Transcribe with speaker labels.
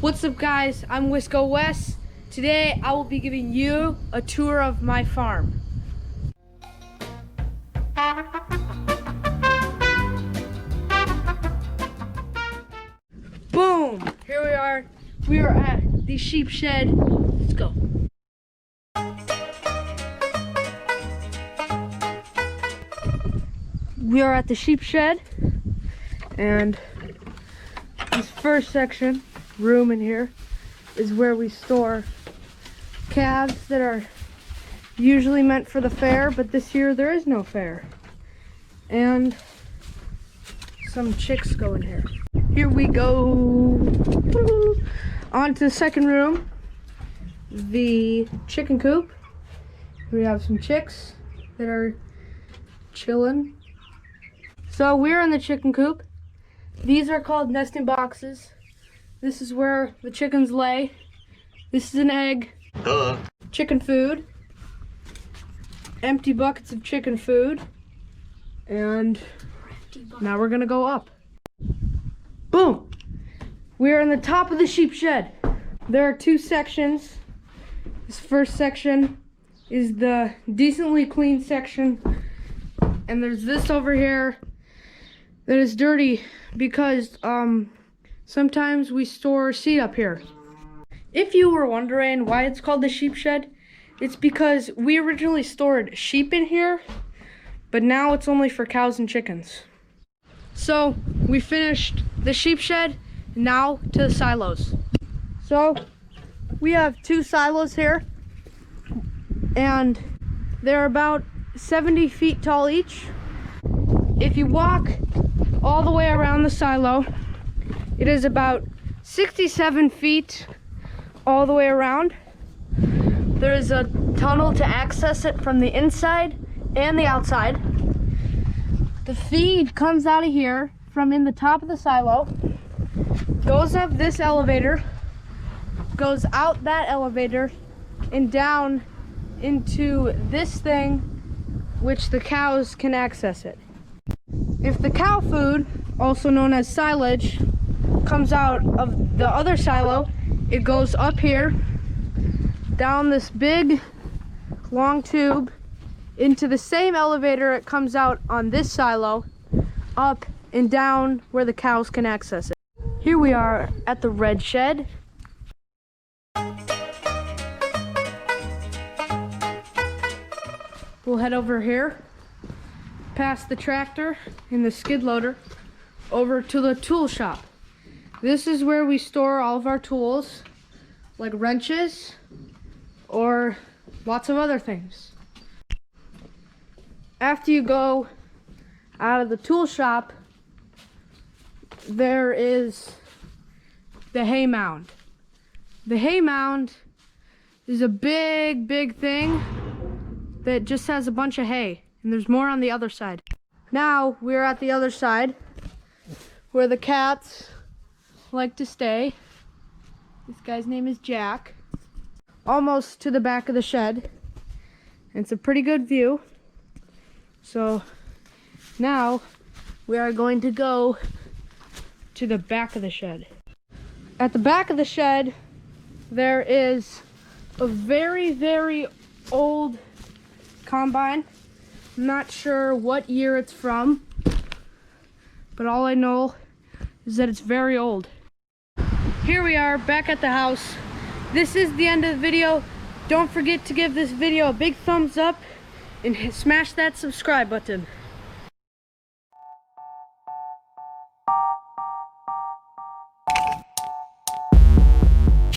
Speaker 1: What's up guys, I'm Wisco West. Today I will be giving you a tour of my farm. Boom! Here we are. We are at the sheep shed. Let's go. We are at the sheep shed, and this first section, room in here, is where we store calves that are usually meant for the fair, but this year there is no fair. And some chicks go in here. Here we go. On to the second room, the chicken coop. We have some chicks that are chilling. So we're in the chicken coop. These are called nesting boxes. This is where the chickens lay. This is an egg. Duh. Chicken food. Empty buckets of chicken food. And now we're gonna go up. Boom! We're in the top of the sheep shed. There are two sections. This first section is the decently clean section. And there's this over here that is dirty because sometimes we store seed up here. If you were wondering why it's called the sheep shed, it's because we originally stored sheep in here, but now it's only for cows and chickens. So we finished the sheep shed, now to the silos. So we have two silos here, and they're about 70 feet tall each. If you walk all the way around the silo, it is about 67 feet all the way around. There is a tunnel to access it from the inside and the outside. The feed comes out of here from in the top of the silo, goes up this elevator, goes out that elevator, and down into this thing, which the cows can access it. If the cow food, also known as silage, comes out of the other silo, it goes up here, down this big long tube, into the same elevator it comes out on this silo, up and down where the cows can access it. Here we are at the red shed. We'll head over here, past the tractor and the skid loader, over to the tool shop. This is where we store all of our tools, like wrenches or lots of other things. After you go out of the tool shop, there is the hay mound. The hay mound is a big thing that just has a bunch of hay, and there's more on the other side. Now we're at the other side where the cats like to stay. This guy's name is Jack. Almost to the back of the shed. And it's a pretty good view. So now we are going to go to the back of the shed. At the back of the shed, there is a very old combine. I'm not sure what year it's from, but all I know is that it's very old. Here we are back at the house. This is the end of the video. Don't forget to give this video a big thumbs up and smash that subscribe button.